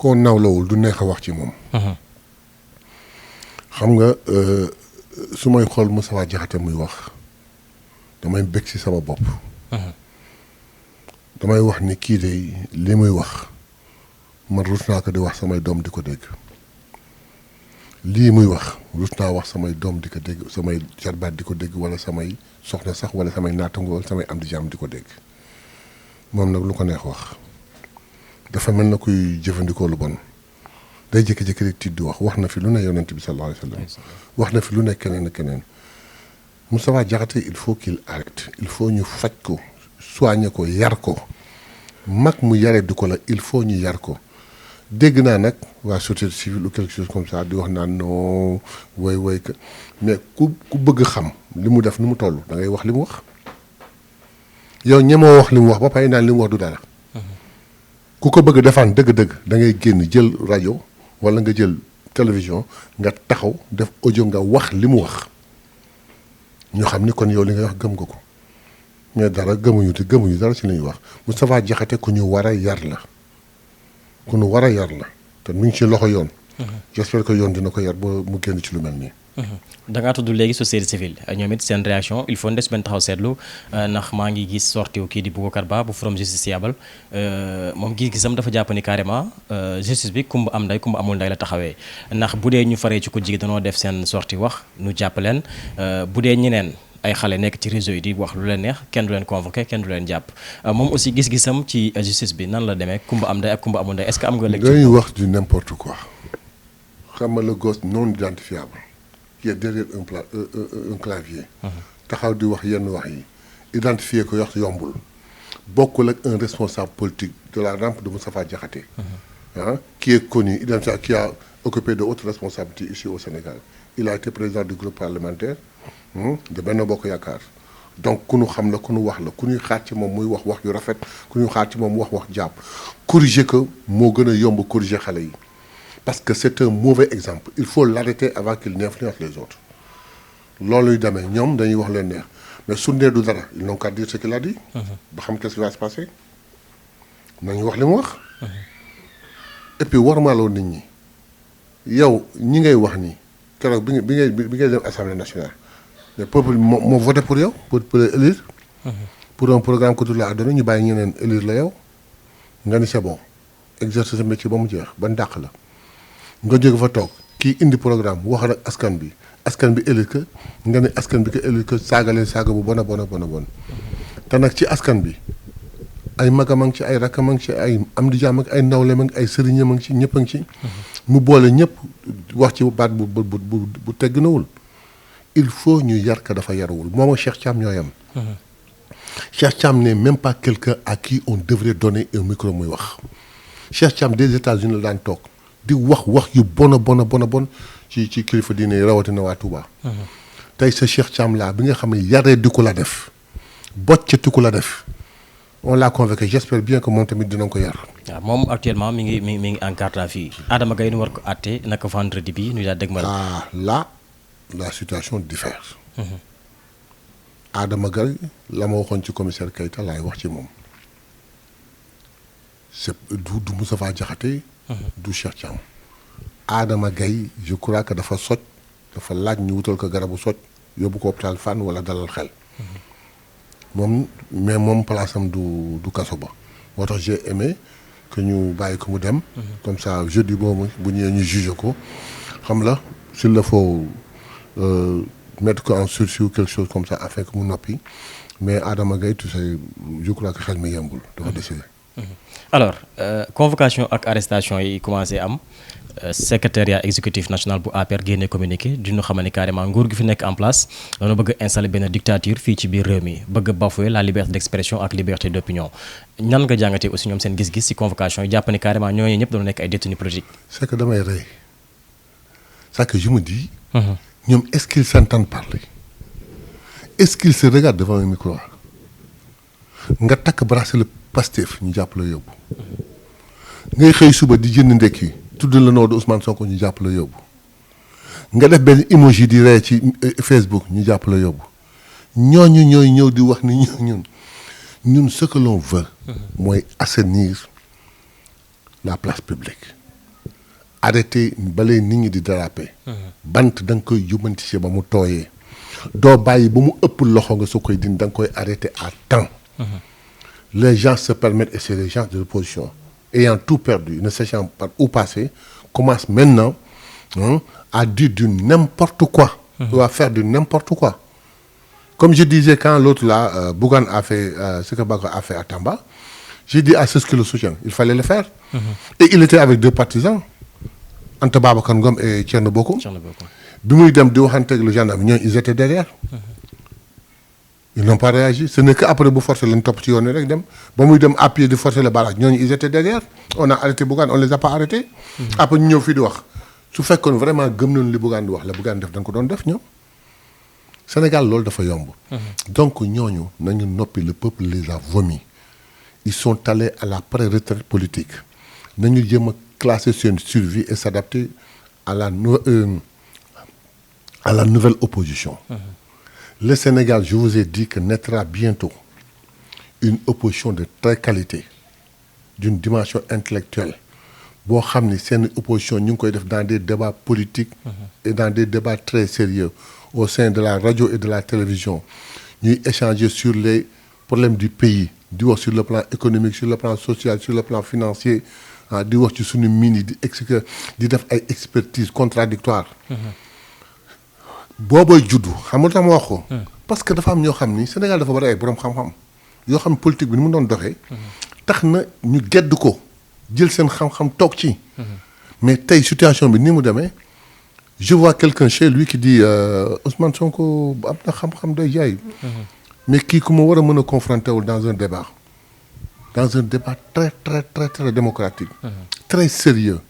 [SPEAKER 2] koo nawlawul du neex a wax ci moom. xam nga su may xool Moustapha Diakhaté muy wax damay bëgg ci sama bopp. damay wax ni kii de li muy wax man rus naa ko di wax samay doom di ko dégg lii muy wax rus naa wax samay doom di ko dégg samay jarbaat di ko dégg wala samay soxna sax wala samay naatango wala samay am di jàmm di ko dégg moom nag lu ko neex wax. dafa mel na kuy jëfandikoo lu bon day jékki-jékki rek tiit di wax na fi lu ne yonent bi sallallahu alayhi wa sallam wax na fi lu ne keneen ak keneen Moustapha Diakhaté il faut qu'il arrête il faut ñu faj ko soigner ko yar ko mag mu yare di ko la il faut ñu yar ko dégg naa nag waa société civile ou quelque chose comme ça di wax naan non way que mais ku bëgg xam li mu def ni mu toll da ngay wax li mu wax yow ñemoo wax li mu wax ba pare naan li mu wax du dara. ku ko bëgg defaan dëgg-dëgg da ngay génn jël rajo wala nga jël télévision nga taxaw def audio nga wax li mu wax ñu xam ni kon yow li nga wax gëm nga ko mais dara gëmuñu dara ci li ñuy wax Moustapha Diakhaté ku ñu war a yar la te mu ngi ci loxo yoon. j'espère que yoon dina ko yar ba mu génn ci lu mel nii.
[SPEAKER 1] da ngaa tudd léegi société civile ñoom it seen réaction il faut ndes benn taxaw seetlu ndax maa ngi gis sorti kii di Boubacar Ba bu Forum Justiciable moom gis-gisam dafa jàpp ni carrément justice bi kumba am nday kumba amul nday la taxawee ndax bu dee ñu faree ci ko jigi danoo def seen sorti wax nu jàpp leen bu dee ñeneen ay xale nekk ci réseau yi di wax lu leen neex kenn du leen convoqué kenn du leen jàpp moom aussi gis-gisam ci justice bi nan la demee kumba am nday ak kumba amul nday est-ce que am nga lecture
[SPEAKER 2] dañuy wax du n'importe quoi xam nga le gosse non identifiable qui est derrière un clavier. taxaw di wax yenn wax yi identifier ko yox yombul bokkul ak un responsable politique de la rampe de Moustapha Diakhaté. Qui est connu identifié qui a occupé de hautes responsabilités ici au Sénégal il a été président du groupe parlementaire de Benno Bokk Yaakaar donc ku ñu xam la ku ñu wax la ku ñuy xaar ci moom muy wax yu rafet ku ñuy xaar ci moom wax jàpp corriger ko moo gën a yomb corriger xale yi. parce que c'est un mauvais exemple il faut l'arrêter avant qu'il n'influence les autres looluy demee ñoom dañuy wax leen neex mais su dee du dara ils n'ont qu'à dire ce qu'il a dit. ba xam qu'est-ce qui va se passer nañu wax li mu wax. et puis warmaaloo nit ñi yow ñi ngay wax nii keroog bi ngay dem assemblée nationale mais peuple moo voté pour yow pour élire. pour un programme que tu l'as donné ñu bàyyi ñeneen élire la yow nga ni c'est bon exercer sa métier ba mu jeex ba ndàq la. nga jóge fa toog kii indi programme wax ak askan bi élire que nga ne askan bi ko élire que saaga leen saaga bu bon te nag ci askan bi ay magam a ngi ci ay rakkam a ngi ci ay am di jaam ak ay nawlem ak ay sëriñam a ngi ci ñëpp a ngi ci. mu boole ñëpp wax ci baat bu tegginawul il faut ñu yar ka dafa yarawul moom ak Cheikh Thiam ñoo yem. Cheikh Thiam n'est même pas quelqu'un à qui on devrait donner un micro muy wax Cheikh Thiam des États-Unis la daan toog. di wax yu bon ci kilifa diine yi rawatina waa Touba. tey sa Cheikh Thiam laa bi nga xam ne yaree di ko la def boccati ko la def on l'a convoqué j'espère bien que moom tamit dinañ ko yar.
[SPEAKER 1] waaw moom actuellement mi ngi en garde à vue Adama Gaye nu war ko àtte naka vendredi bi ñu daal dëgmal.
[SPEAKER 2] là la situation diffère. Adama Gaye la ma waxoon ci commissaire Keita laay wax ci moom c'est du Moustapha Diakhaté. du Cheikh Thiam Adama Gaye je crois que dafa soj dafa laaj ñu wutal ko garabu soj yóbbu ko hôpital Fann wala dalal xel moom place am du kaso ba moo tax j'ai aimé que ñu bàyyi ko mu dem comme ça jeudi boobu bu ñëwee ñu juge ko xam la s'il le faut mettre ko en sursis ou quelque chose comme ça afin que mu noppi mais Adama Gaye tu sais je crois que xel mi yembul dafa décidé.
[SPEAKER 1] alors convocation ak arrestation yi commencé am secrétariat exécutif national bu APR génne communiqué di ñu xamal ni carrément nguur gi fi nekk en place dañoo bëgg a installer benn dictature fii ci biir réew mi bëgg a bafouer la liberté d'expression ak liberté d'opinion nan nga jàngatee aussi ñoom seen gis-gis ci convocation yi jàpp ni carrément ñooñu ñëpp dañoo nekk ay détenus politiques.
[SPEAKER 2] c'est que damay rey c'est que je me dis. ñoom est-ce qu'ils s'entendent parler est-ce qu'ils se regardent devant un micro nga takk bracelet Pastef ñu jàpp la yóbbu ngay xëy suba di jënd ndekki tudd la noo de Ousmane Sonko ñu jàpp la yóbbu nga def benn emoji di rey ci Facebook ñu jàpp la yóbbu ñooñu ñooy ñëw di wax ni ñun ce que l'on veut mooy assainir la place publique arrêter balay nit ñi di déraper bant da nga koy jubanti ci ba mu tooyee doo bàyyi ba mu ëpp loxo nga su koy dindi da nga koy arrêter à temps. Les gens se permettent, et c'est les gens de l'opposition, ayant tout perdu, ne sachant par où passer, commencent maintenant à dire du n'importe quoi, ou à faire du n'importe quoi. Comme je disais quand l'autre là, Bougane a fait ce que Bakar a fait à Tamba, j'ai dit à ceux qui le soutiennent, il fallait le faire. Et il était avec deux partisans, Anta Babacar Ngom et Thierno Bocoum. Bi muy dem di waxante ak le gendarme ñooñu ils étaient derrière. Ils n'ont pas réagi ce n'est que après bu forcé lañ topp ci yoon rek dem ba muy dem à pied di forcer le barrage ñooñu ils étaient derrière on a arrêté Bougane on les a pas arrêtés. après ñu ñëw fii di wax su fekkoon vraiment gëm nañu li Bougane di wax la Bougane def dañ ko doon def ñoom Sénégal loolu dafa yomb. donc ñooñu nañu noppi le peuple les a vomi ils sont allés à la pré-retraite politique nañu jéem a classer seen survie et s'adapter à la nouvelle opposition. Le Sénégal, je vous ai dit que naîtra bientôt une opposition de très qualité, d'une dimension intellectuelle. Boo xam ni seen opposition ñu ngi koy def dans des débats politiques et dans des débats très sérieux au sein de la radio et de la télévision. Ñuy échanger sur les problèmes du pays, di wax sur le plan économique, sur le plan social, sur le plan financier, di wax ci suñu mine yi di def ay expertises contradictoires. boobooy juddu xam nga tax ma wax ko. parce que dafa am ñoo xam ni Sénégal dafa bari ay borom xam-xam yoo xam politique bi ni mu doon doxee. tax na ñu gedd ko jël seen xam-xam toog ci. mais tey situation bi ni mu demee je vois quelqu'un chez lui qui dit Ousmane Sonko am na xam-xam day jaay. mais kii ku ma war a mën a confronter wul dans un débat très très très très démocratique. très sérieux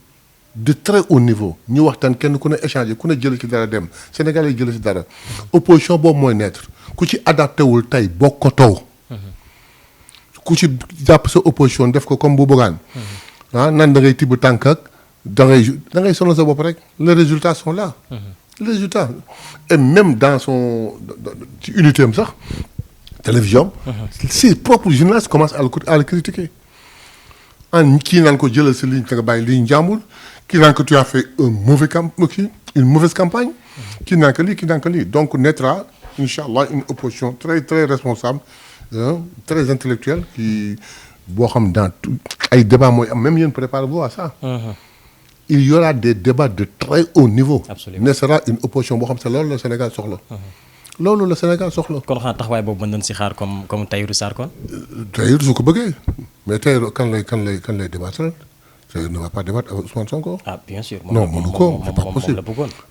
[SPEAKER 2] de très haut niveau ñu waxtaan kenn ku ne échanger ku ne jël ci dara dem Sénégalais yi jël ci dara. opposition boobu mooy naître ku ci adapté wul tey bokkatoo. ku ci jàpp sa opposition def ko comme bu Bougane. nan da ngay tibb tànk ak da ngay sonal sa bopp rek les résultats sont là. les résultats et même dans son ci unité am sax télévision. ses propres journalistes commencent à le critiquer. kii naan ko jëlal sa ligne te nga bàyyi ligne jàmbur kii naan ko tu as fait une mauvaise campagne. kii naan ko lii donc naîtra incha allah une opposition très très responsable très intellectuelle qui boo xam dans tout ay débats mooy am même yéen préparez-vous à ça. il y aura des débats de très haut niveau. Absolument. Ne sera une opposition boo xam c'est loolu la Sénégal soxla. loolu la Sénégal soxla.
[SPEAKER 1] kon xanaa taxawaay boobu mën nañu si xaar comme Tahirou Sarr kon.
[SPEAKER 2] Tahirou su ko bëggee mais Tahirou kan lay débattre Tahirou ne va pas débattre avec Ousmane Sonko.
[SPEAKER 1] ah bien sûr.
[SPEAKER 2] non mënu ko c'est pas possible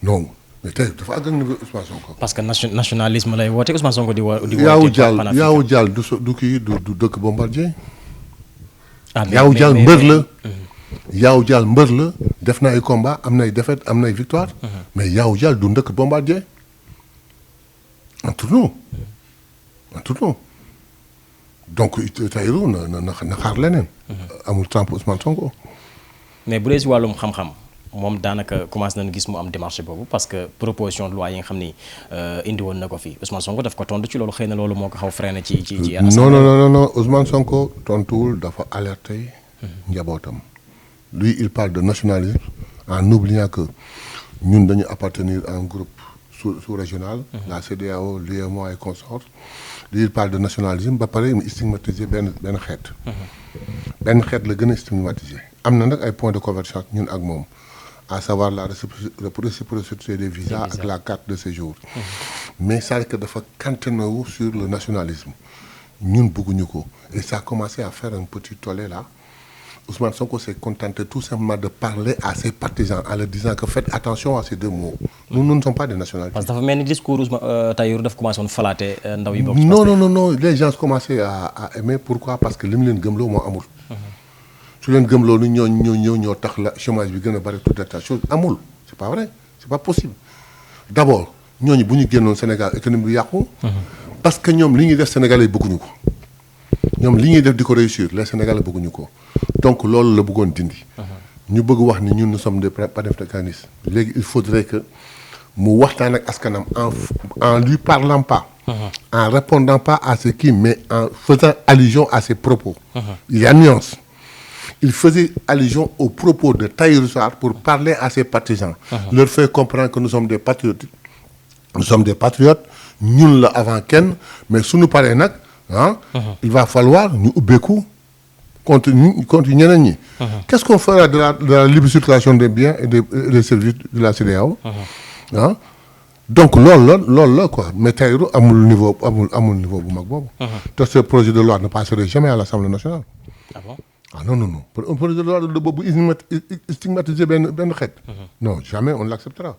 [SPEAKER 2] non mais Tahirou dafa àgg ak niveau Ousmane Sonko.
[SPEAKER 1] parce que nationalisme lay woote Ousmane Sonko di woote.
[SPEAKER 2] Yaawu Dial du kii du dëkk Bombardier.
[SPEAKER 1] ah mais
[SPEAKER 2] Yaawu Dial mbër la. Yaawu Dial mbër la def na ay combat am na ay défaite am na ay victoire. mais Yaawu Dial du ndëkk Bombardier. entre nous donc Tahirou na xaar leneen. amul temps pour Ousmane Sonko.
[SPEAKER 1] mais bu dee si wàllum xam-xam moom daanaka commencé nañu gis mu am démarche boobu parce que proposition de loi yi nga xam ni indi woon na ko fi Ousmane Sonko daf ko tontu ci loolu xëy na loolu moo ko xaw freiné ci.
[SPEAKER 2] non Ousmane Sonko tontuwul dafa alerté. njabootam. lui il parle de nationalisme en oubliant que ñun dañu appartenir à un groupe. sous-régional, la CEDEAO, l'UEMOA et consorts. Lui, il parle de nationalisme, ba pare mu stigmatiser benn xeet. benn xeet la gën a stigmatiser. am na nag ay points de convergence ñun ak moom à savoir la réciprocité des visas ak la carte de séjour. Mais ça que dafa cantonné wu sur le nationalisme ñun bëgguñu ko et ça a commencé à faire un petit tollé là. Ousmane Sonko s'est contenté tout simplement de parler à ses partisans en leur disant que faites attention à ces deux mots. Nous ne sommes pas des nationalistes.
[SPEAKER 1] parce que dafa mel ni discours Ousmane Tahirou daf commencé woon falaate ndaw yi bokk.
[SPEAKER 2] Non, les gens commençaient à aimer. Pourquoi? Parce que li mu leen gëmloo moo amul. su leen gëmloo ni ñoo tax la chômage bi gën a bari toute ta chose amul. C'est pas vrai, c'est pas possible. D'abord ñooñu bu ñu génnoon Sénégal économie bi yàqu. Parce que ñoom li ñuy def Sénégalais yi bëgguñu ko. ñoom li ñuy def di ko réussir les Sénégalais bëgguñu ko donc loolu la bëggoon dindi. ñu bëgg wax ni ñun nous sommes des panafricanistes léegi il faudrait que mu waxtaan ak askanam en lui parlant pas. En répondant pas à ce qui mais en faisant allusion à ses propos. Il y a nuance. Il faisait allusion aux propos de Tahirou Sarr pour parler à ses partisans. Leur faire comprendre que nous sommes des patriotes. Nous sommes des patriotes ñun la avant kenn mais suñu paree nag. Il va falloir ñu ubbeeku contre ñeneen ñi. Qu'est-ce qu'on fera de la libre circulation des biens et des services de la CEDEAO. Donc loolu la quoi mais Tahirou amul niveau bu mag boobu. te ce projet de loi ne passerait jamais à l'Assemblée nationale.
[SPEAKER 1] Ah bon?
[SPEAKER 2] Ah non pour un projet de loi boobu stigmatiser benn xeet. Non jamais on l'acceptera.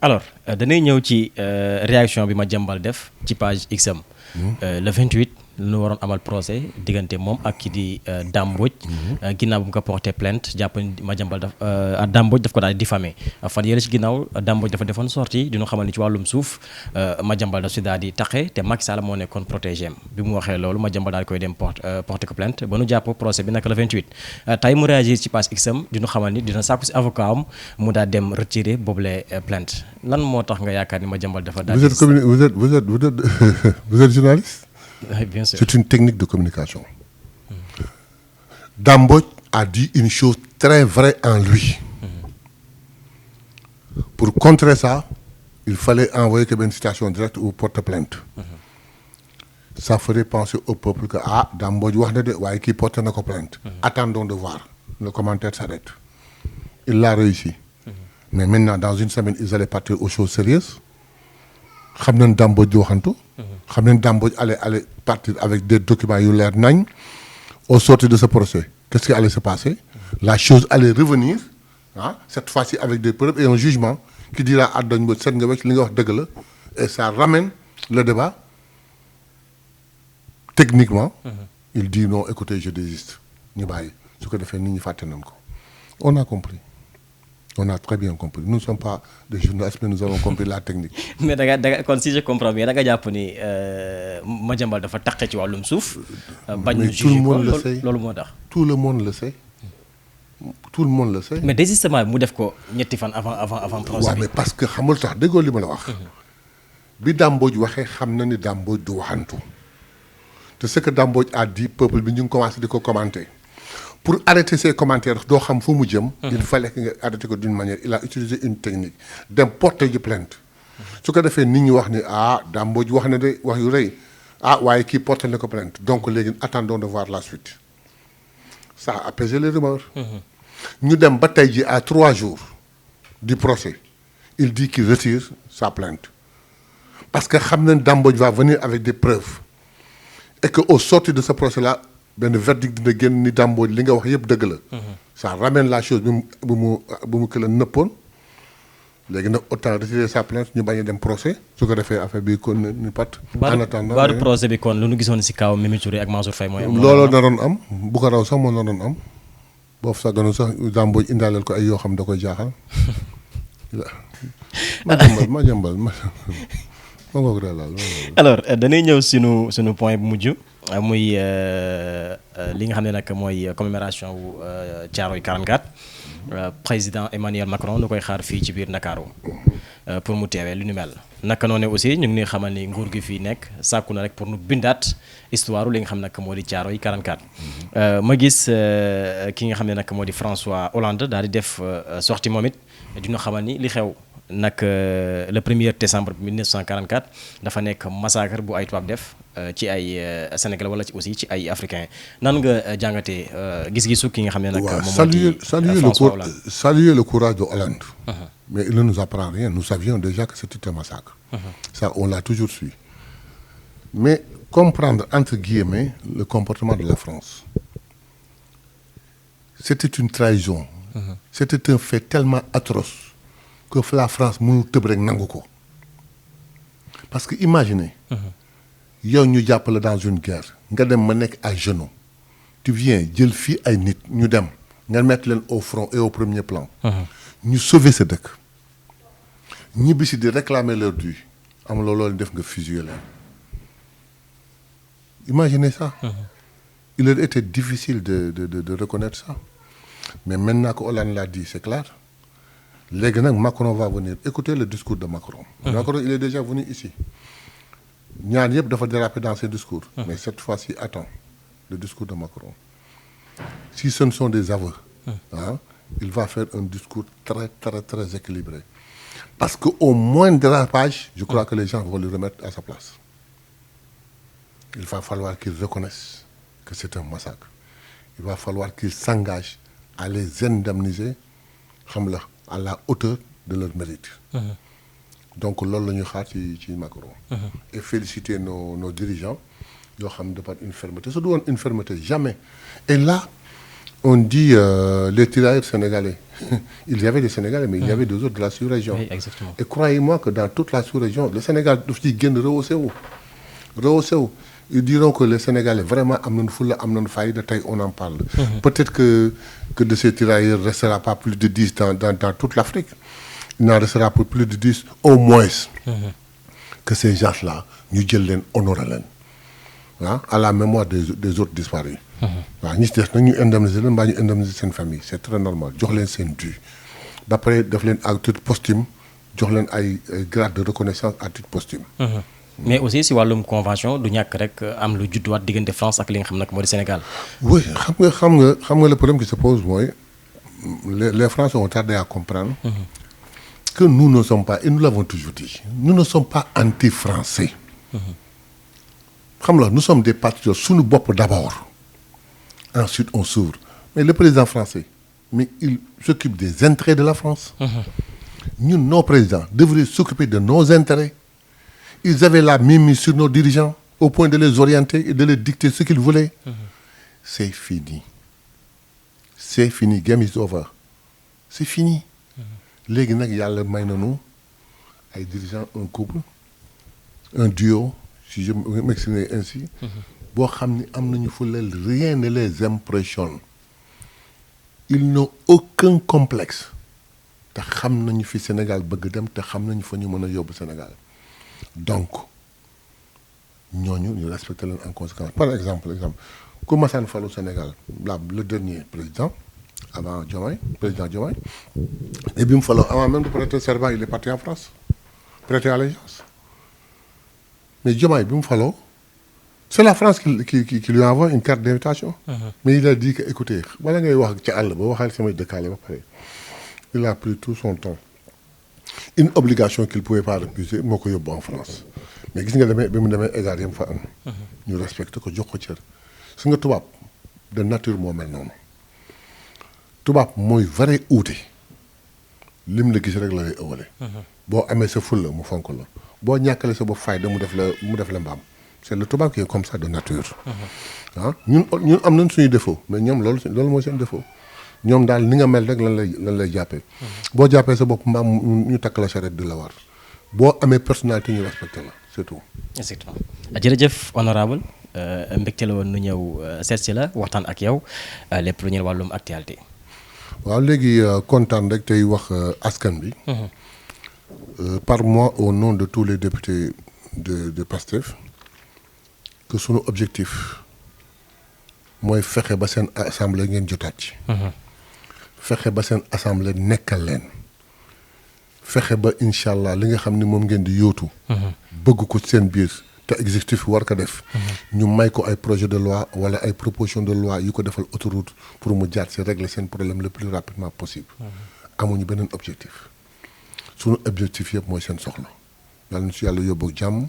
[SPEAKER 1] Alors danay ñëw ci réaction bi Madiambal def ci page X am. Le 28 lu waroon amal procès diggante moom ak ki di Dame Mbodj. Ginnaaw bu mu ko porté plainte jàpp Madiambal Dame Mbodj daf ko daal di diffamé fan yële ci ginnaaw Dame Mbodj dafa defoon sortie di ñu xamal ni ci wàllum suuf Madiambal daf si daal di taxe te Macky Sall moo nekkoon protégé am bi mu waxee loolu Madiambal daal di koy dem porté ko plainte ba nu jàpp procès bi nag le 28 tey mu réagir ci page X am di ñu xamal ni dina sàkku si avocat am mu daal dem retirer boobule plainte lan moo tax nga yaakaar ni Madiambal dafa daal di. Vous
[SPEAKER 2] êtes journaliste.
[SPEAKER 1] Oui, bien sûr.
[SPEAKER 2] C'est une technique de communication. Dame Mbodj a dit une chose très vraie en lui. Pour contrer ça, il fallait envoyer une citation directe ou porter plainte. Ça ferait penser au peuple que Dame Mbodj wax na de waaye kii porte na ko plainte. Attendons de voir. Le commentaire s'arrête. Il l'a réussi. Mais maintenant, dans une semaine, ils allaient partir aux choses sérieuses. xam nañ Dame Mbodj di waxantu. xam nañ Dame Mbodj allait partir avec des documents yu leer nañ. Au sortir de ce procès qu'est-ce qui allait se passer. La chose allait revenir cette fois-ci avec des preuves et un jugement qui dira Dame Mbodj seet nga wecc li nga wax dëgg la et ça ramène le débat techniquement. Il dit non écoutez je désiste ñu bàyyi su ko defee nit ñi fàtte nañ ko. On a compris. On a très bien compris. Nous ne sommes pas des journalistes, mais nous avons compris la technique.
[SPEAKER 1] Mais kon si je comprends bien da nga jàpp ni Madiambal dafa taqe ci wàllum suuf. bañ ñu juger ko loolu moo tax.
[SPEAKER 2] Tout le monde le sait. Tout le monde le sait.
[SPEAKER 1] Mais désistement mu def ko ñetti fan avant procès bi.
[SPEAKER 2] mais parce que xamul tax déggoo li ma la wax. bi Dame Mbodj waxee xam na ni Dame Mbodj du waxantu. te ce que Dame Mbodj a dit peuple bi ñu ngi commencé di ko commenter. Pour arrêter ces commentaires doo xam fu mu jëm. Il fallait que nga arrêter ko d'une manière il a utilisé une technique dem porter ji plainte. su ko defee nit ñi wax ni Dame Mbodj wax na de wax yu rëy waaye kii porter na ko plainte donc léegi attendons de voir la suite. Ça a apaisé les rumeurs. ñu dem ba tey ji à 3 jours du procès il dit qu'il retire sa plainte parce que xam nañ Dame Mbodj va venir avec des preuves et que au sortir de ce procès là. benn verdict dina génn ni Dame Mbodj li nga wax yëpp dëgg la. Ça ramène la chose bu mu këla nëppoon léegi nag autant retirer sa plainte ñu bañ a dem procès su ko defee affaire bi kon ni pat. en attendant
[SPEAKER 1] baadu procès bi kon lu ñu gisoon si kaw Mimi Touré ak Mansour Faye mooy.
[SPEAKER 2] looloo naroon am bu ko raw sax moo naroon am boobu sax gënoon sax Dame Mbodj indaaleel ko ay yoo xam da koy jaaxal. ma jàmbal
[SPEAKER 1] alors dañuy ñëw sunu point bu mujj. muy li nga xam ne nag mooy commémoration wu Thiaroye 44 président Emmanuel Macron nu koy xaar fii ci biir Ndakaaru pour mu teewee lu ñu mel naka noonu aussi ñu ngi ñuy xamal ni nguur gi fii nekk sàkku na rek pour nu bindaat histoire li nga xam nag moo di Thiaroye 44. ma gis ki nga xam ne nag moo di François Hollande daal di def sortie moom it dina xamal ni li xew nag le 1er décembre 1944 dafa nekk massacre bu ay tubaab def ci ay Sénégal wala aussi ci ay africains nan nga jàngatee gis-gisu ki nga xam ne nag. moom moo di François Hollande
[SPEAKER 2] saluer le courage de Hollande. Mais il ne nous apprend rien. Nous savions déjà que c'était un massacre. Ça, on l'a toujours su. Mais comprendre, entre guillemets, le comportement de la France. C'était une trahison. C'était un fait tellement atroce que la France ne peut pas. Parce que imaginez, yow ñu jàppale dans une guerre, nga dem ma nekk à genoux. Tu viens, jël fii ay nit ñu dem, nga mettre leen au front et au premier plan. ñu sauver sa dëkk ñibbi si di réclamer leur dû am loolu def nga fusiller leen imaginez ça. Il aurait été difficile de reconnaître ça mais maintenant que Hollande l'a dit c'est clair léegi nag Macron va venir écoutez le discours de Macron. Macron il est déjà venu ici ñaar yëpp dafa déraper dans ses discours. Mais cette fois-ci attends le discours de Macron si ce ne sont des aveux. Il va faire un discours très, très, très équilibré. Parce qu'au moindre dérapage, je crois que les gens vont le remettre à sa place. Il va falloir qu'il reconnaisse que c'est un massacre. Il va falloir qu'il s'engage à les indemniser à la hauteur de leur mérite. Donc, c'est ce que nous Macron. Et féliciter nos dirigeants de par une fermeté. Ça doit être une fermeté, jamais. Et là, on dit les tirailleurs sénégalais. Il y avait des Sénégalais, mais il y avait deux autres de la sous-région.
[SPEAKER 1] Oui, exactement.
[SPEAKER 2] Et croyez-moi que dans toute la sous-région, le Sénégal doit gagner rehaussé. Ils diront que les Sénégalais vraiment ont failli, on en parle. Peut-être que de ces tirailleurs ne restera pas plus de 10 dans toute l'Afrique. Il n'en restera pas plus de 10 au moins. Que ces gens-là, nous les honorons. À la mémoire des autres disparus. Nous devons indemniser une famille. C'est très normal. Nous devons les dû. D'après, nous devons à titre posthume, nous devons un grade de reconnaissance à titre posthume.
[SPEAKER 1] Mais aussi, si vous avez une convention, nous avons le droit de France avec le Sénégal.
[SPEAKER 2] Oui, le problème qui se pose, moi, les Français ont tardé à comprendre que nous ne sommes pas, et nous l'avons toujours dit, nous ne sommes pas anti-français. Nous sommes des patriotes sous nos bopes d'abord. Ensuite, on s'ouvre. Mais le président français, mais il s'occupe des intérêts de la France. Nous, nos présidents, devraient s'occuper de nos intérêts. Ils avaient la mime sur nos dirigeants au point de les orienter et de les dicter ce qu'ils voulaient. C'est fini. C'est fini. Game is over. C'est fini. Les gens, il y a le maïnonou, les dirigeants, un couple, un duo, si je m'exprime ainsi, rien ne les impressionne. Ils n'ont aucun complexe. Ils savent que le Sénégal est Sénégal. Donc, nous respectons en conséquence. Par exemple, comment ça nous fait au Sénégal? Le dernier président, avant Diomaye, président Diomaye, et puis avant même de prêter serment, il est parti en France, prêter allégeance. Mais Diomaye, c'est la France qui lui envoie une carte d'invitation. Mais il a dit que, écoutez, il a pris tout son temps. Une obligation qu'il ne pouvait pas refuser, en France. Mais nous respectons que c'est un tubaab de nature moo mel noonu tubaab mooy vrai uude lim la gis rek la lay ëwale boo amee sa fulla mu fonk la boo ñàkkale sa bopp fayda mu def la mbaam c'est le tubaab qui est comme ça de nature ñun am nañ suñu défaut mais ñoom loolu mooy seen défaut ñoom daal ni nga mel rek lan lay jàppee boo jàppee sa bopp mbaam ñu takk la charrette di la war boo amee personnalité ñu respecté la c'est tout.
[SPEAKER 1] exactement jërëjëf honorable mbégte la woon nu ñëw seet si la waxtaan ak yow lépp lu ñeel wàllum actualité.
[SPEAKER 2] waaw léegi kontaan rek tey wax askan bi. par moi au nom de tous les députés de PASTEF que sunu objectif mooy fexe ba seen assemblée ngeen jotaat ci. fexe ba seen assemblée nekkal leen. fexe ba incha allah li nga xam ni moom ngeen di yóotu. bëgg ko seen biir te exécutif war ko def. ñu may ko ay projet de loi wala ay proposition de loi yu ko defal autoroute pour mu jaar ci régler seen problème le plus rapidement possible. amuñu beneen objectif. sunu objectif yëpp mooy seen soxla. yàlla na si yàlla yóbbu ak jàmm.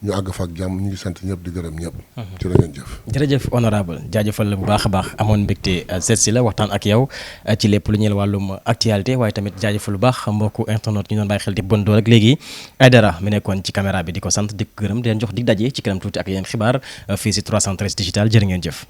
[SPEAKER 2] ñu àgg fa ak jàmm ñu ngi sant ñëpp di gërëm ñëpp. ci la ngeen jëf.
[SPEAKER 1] jërëjëf honorable jaajëfal la bu baax a baax amoon mbégte seet si la waxtaan ak yow ci lépp lu ñeel wàllum actualité waaye tamit jaajëfal lu baax mbokku internet ñu doon bàyyi xel di bon door ak léegi Aidara mi nekkoon ci caméra bi di ko sant di ko gërëm di leen jox dig daje ci kanam tuuti ak yeneen xibaar fii si 313 digital jërë ngeen jëf.